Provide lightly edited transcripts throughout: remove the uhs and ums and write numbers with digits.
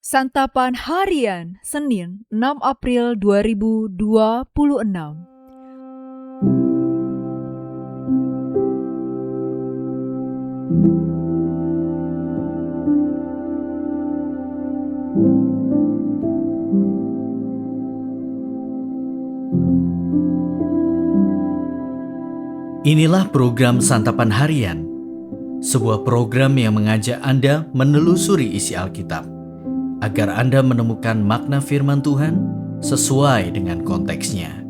Santapan Harian Senin 6 April 2026. Inilah program Santapan Harian, sebuah program yang mengajak Anda menelusuri isi Alkitab, agar Anda menemukan makna firman Tuhan sesuai dengan konteksnya.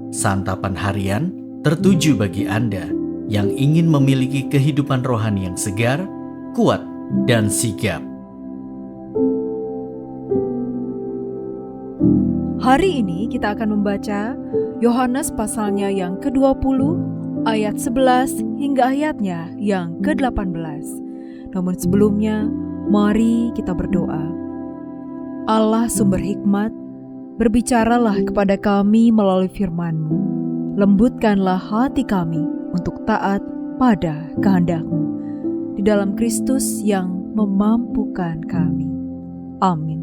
Santapan Harian tertuju bagi Anda yang ingin memiliki kehidupan rohani yang segar, kuat, dan sigap. Hari ini kita akan membaca Yohanes pasalnya yang ke-20 ayat 11 hingga ayatnya yang ke-18. Namun sebelumnya, mari kita berdoa. Allah sumber hikmat, berbicaralah kepada kami melalui firman-Mu. Lembutkanlah hati kami untuk taat pada kehendak-Mu. Di dalam Kristus yang memampukan kami. Amin.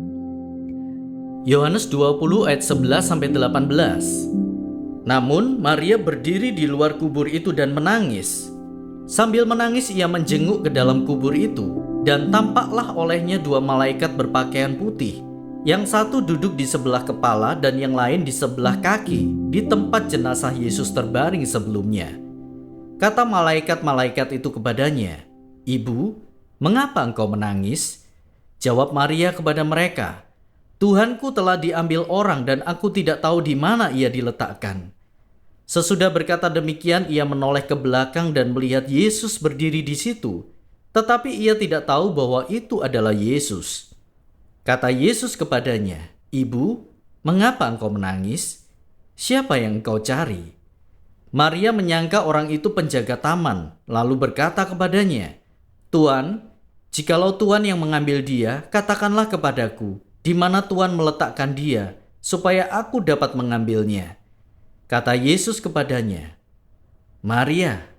Yohanes 20 ayat 11-18. Namun Maria berdiri di luar kubur itu dan menangis. Sambil menangis ia menjenguk ke dalam kubur itu, dan tampaklah olehnya dua malaikat berpakaian putih. Yang satu duduk di sebelah kepala dan yang lain di sebelah kaki, di tempat jenazah Yesus terbaring sebelumnya. Kata malaikat-malaikat itu kepadanya, "Ibu, mengapa engkau menangis?" Jawab Maria kepada mereka, "Tuhanku telah diambil orang dan aku tidak tahu di mana ia diletakkan." Sesudah berkata demikian, ia menoleh ke belakang dan melihat Yesus berdiri di situ, tetapi ia tidak tahu bahwa itu adalah Yesus. Kata Yesus kepadanya, "Ibu, mengapa engkau menangis? Siapa yang engkau cari?" Maria menyangka orang itu penjaga taman, lalu berkata kepadanya, "Tuan, jikalau Tuan yang mengambil dia, katakanlah kepadaku, di mana Tuhan meletakkan dia, supaya aku dapat mengambilnya." Kata Yesus kepadanya, "Maria."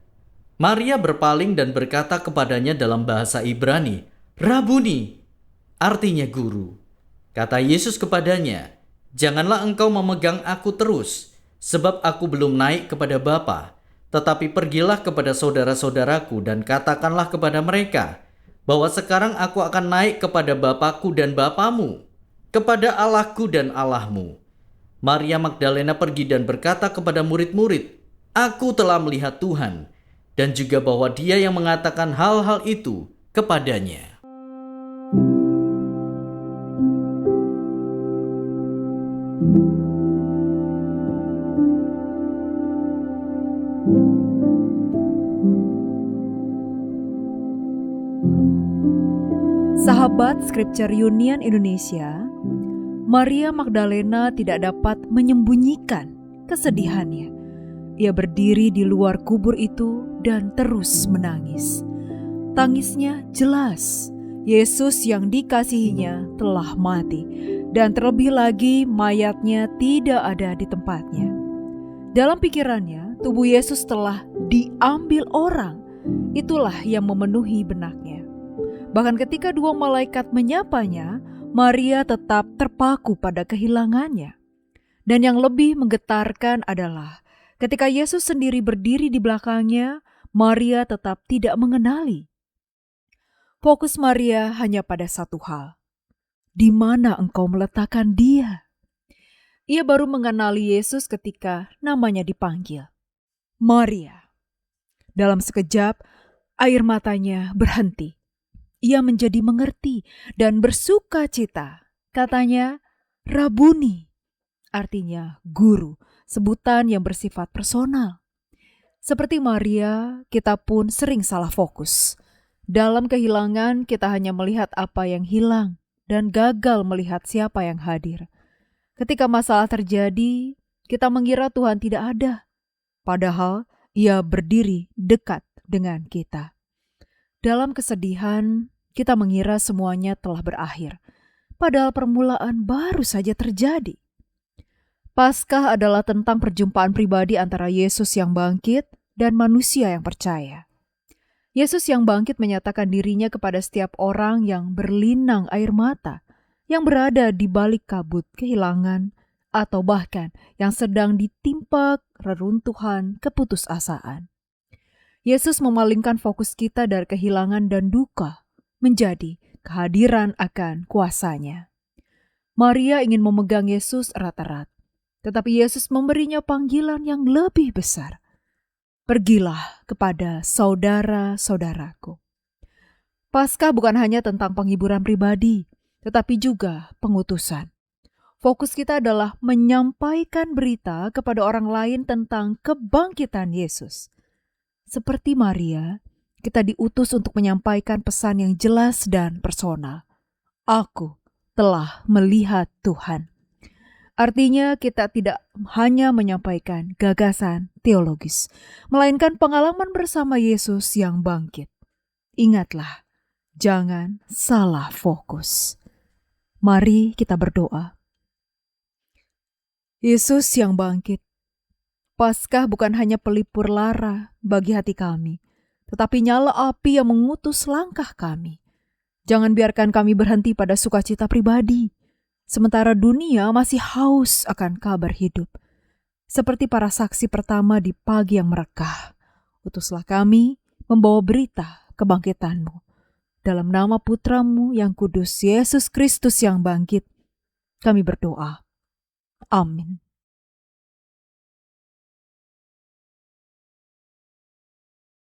Maria berpaling dan berkata kepadanya dalam bahasa Ibrani, "Rabuni," artinya guru. Kata Yesus kepadanya, "Janganlah engkau memegang aku terus, sebab aku belum naik kepada Bapa, tetapi pergilah kepada saudara-saudaraku dan katakanlah kepada mereka, bahwa sekarang aku akan naik kepada Bapakku dan Bapamu, kepada Allahku dan Allahmu." Maria Magdalena pergi dan berkata kepada murid-murid, "Aku telah melihat Tuhan," dan juga bahwa Dia yang mengatakan hal-hal itu kepadanya. Sahabat Scripture Union Indonesia, Maria Magdalena tidak dapat menyembunyikan kesedihannya. Ia berdiri di luar kubur itu dan terus menangis. Tangisnya jelas, Yesus yang dikasihinya telah mati, dan terlebih lagi mayatnya tidak ada di tempatnya. Dalam pikirannya, tubuh Yesus telah diambil orang. Itulah yang memenuhi benaknya. Bahkan ketika dua malaikat menyapanya, Maria tetap terpaku pada kehilangannya. Dan yang lebih menggetarkan adalah ketika Yesus sendiri berdiri di belakangnya, Maria tetap tidak mengenali. Fokus Maria hanya pada satu hal. Di mana engkau meletakkan dia? Ia baru mengenali Yesus ketika namanya dipanggil. Maria. Dalam sekejap, air matanya berhenti. Ia menjadi mengerti dan bersuka cita. Katanya, "Rabuni," artinya guru, sebutan yang bersifat personal. Seperti Maria, kita pun sering salah fokus. Dalam kehilangan, kita hanya melihat apa yang hilang dan gagal melihat siapa yang hadir. Ketika masalah terjadi, kita mengira Tuhan tidak ada, padahal Ia berdiri dekat dengan kita. Dalam kesedihan, kita mengira semuanya telah berakhir, padahal permulaan baru saja terjadi. Paskah adalah tentang perjumpaan pribadi antara Yesus yang bangkit dan manusia yang percaya. Yesus yang bangkit menyatakan dirinya kepada setiap orang yang berlinang air mata. yang berada di balik kabut kehilangan atau bahkan yang sedang ditimpa reruntuhan keputusasaan. Yesus memalingkan fokus kita dari kehilangan dan duka menjadi kehadiran akan kuasa-Nya. Maria ingin memegang Yesus erat-erat, tetapi Yesus memberinya panggilan yang lebih besar. Pergilah kepada saudara-saudaraku. Paskah bukan hanya tentang penghiburan pribadi, tetapi juga pengutusan. Fokus kita adalah menyampaikan berita kepada orang lain tentang kebangkitan Yesus. Seperti Maria, kita diutus untuk menyampaikan pesan yang jelas dan personal. Aku telah melihat Tuhan. Artinya kita tidak hanya menyampaikan gagasan teologis, melainkan pengalaman bersama Yesus yang bangkit. Ingatlah, jangan salah fokus. Mari kita berdoa. Yesus yang bangkit, Paskah bukan hanya pelipur lara bagi hati kami, tetapi nyala api yang mengutus langkah kami. Jangan biarkan kami berhenti pada sukacita pribadi, sementara dunia masih haus akan kabar hidup. Seperti para saksi pertama di pagi yang merekah, utuslah kami membawa berita kebangkitan-Mu. Dalam nama Putra-Mu yang kudus, Yesus Kristus yang bangkit, kami berdoa. Amin.